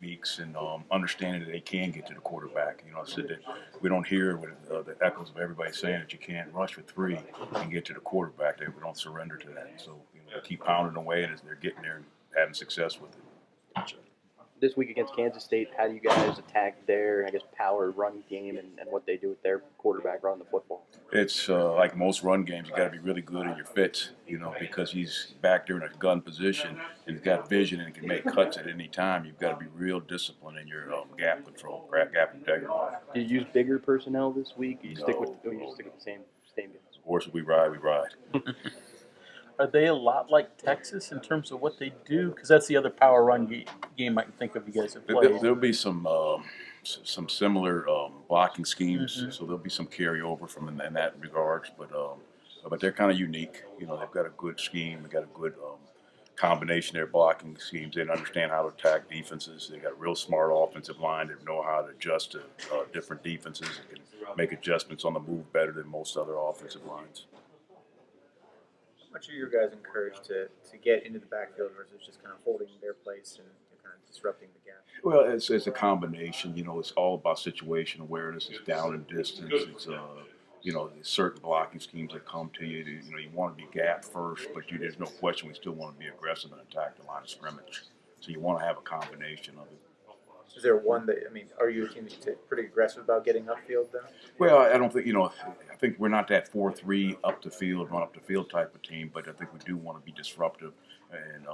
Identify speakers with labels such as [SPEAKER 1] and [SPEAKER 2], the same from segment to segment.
[SPEAKER 1] techniques and understanding that they can get to the quarterback. I said that we don't hear with, the echoes of everybody saying that you can't rush for three and get to the quarterback. That we don't surrender to that. So keep pounding away, and as they're getting there and having success with it.
[SPEAKER 2] Gotcha. This week against Kansas State, how do you guys attack their, power run game and what they do with their quarterback running the football?
[SPEAKER 1] It's like most run games, you got to be really good in your fits, because he's back there in a gun position and he's got vision and can make cuts at any time. You've got to be real disciplined in your gap control, gap integrity.
[SPEAKER 2] Do you use bigger personnel this week? Or you stick with the same guys?
[SPEAKER 1] Of course, we ride.
[SPEAKER 3] Are they a lot like Texas in terms of what they do? Because that's the other power run game I can think of you guys have played.
[SPEAKER 1] There'll be some similar blocking schemes, so there'll be some carryover from in that regards. But they're kind of unique. They've got a good scheme. They've got a good combination of their blocking schemes. They understand how to attack defenses. They got a real smart offensive line that know how to adjust to different defenses and can make adjustments on the move better than most other offensive lines.
[SPEAKER 4] How much are you guys encouraged to get into the backfield versus just kind of holding their place and kind of disrupting the gap?
[SPEAKER 1] Well, it's a combination. It's all about situation awareness. It's down and distance. It's there's certain blocking schemes that come to you. You want to be gap first, but there's no question we still want to be aggressive and attack the line of scrimmage. So you want to have a combination of it.
[SPEAKER 4] Is there one that, are you a team that's pretty aggressive about getting upfield then?
[SPEAKER 1] Well, I don't think, I think we're not that 4-3 up the field, run up the field type of team, but I think we do want to be disruptive and,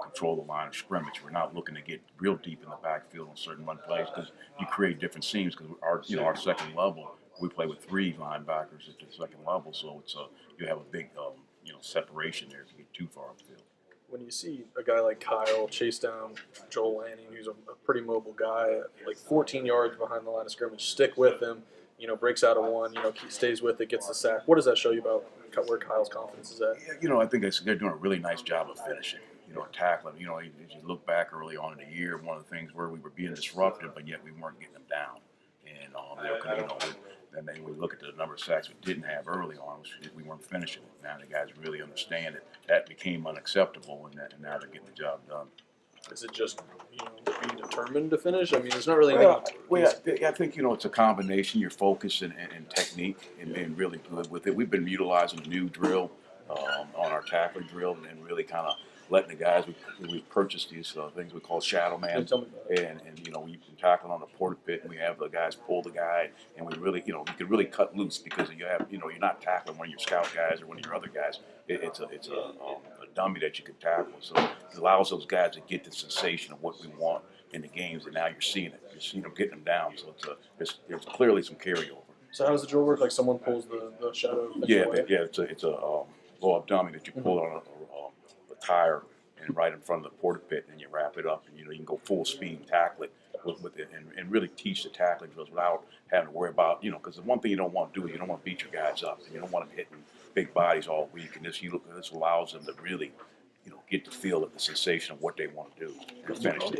[SPEAKER 1] control the line of scrimmage. We're not looking to get real deep in the backfield on certain run plays because you create different seams because our second level, we play with three linebackers at the second level, so it's you have a big, separation there if you get too far upfield.
[SPEAKER 5] When you see a guy like Kyle chase down Joel Lanning, who's a pretty mobile guy, like 14 yards behind the line of scrimmage, stick with him, breaks out of one, stays with it, gets the sack. What does that show you about where Kyle's confidence is at?
[SPEAKER 1] I think they're doing a really nice job of finishing, tackling. As you look back early on in the year, one of the things where we were being disruptive, but yet we weren't getting them down. And, and then when we look at the number of sacks we didn't have early on, we weren't finishing it. Now the guys really understand it. That became unacceptable, and now they're getting the job done.
[SPEAKER 5] Is it just being determined to finish? It's not really anything.
[SPEAKER 1] I think it's a combination. Your focus and technique, and being really good with it. We've been utilizing a new drill on our tackling drill, and really kind of letting the guys. We purchased these things we call shadow man, and we've been tackling on the porta pit, and we have the guys pull the guy, and we really you can really cut loose because you have you're not tackling one of your scout guys or one of your other guys. It's a dummy that you can tackle, so it allows those guys to get the sensation of what we want in the games, and now you're seeing it. You're getting them down, so there's clearly some carryover.
[SPEAKER 5] So how does the drill work? Like someone pulls the shadow?
[SPEAKER 1] Yeah, it's a blow-up dummy that you pull on a tire and right in front of the porta pit, and you wrap it up, and you can go full speed and tackle it with it, and really teach the tackling drills without having to worry about because the one thing you don't want to do is you don't want to beat your guys up, and you don't want them hitting big bodies all week, and this allows them to really get the feel of the sensation of what they want to do and finish it.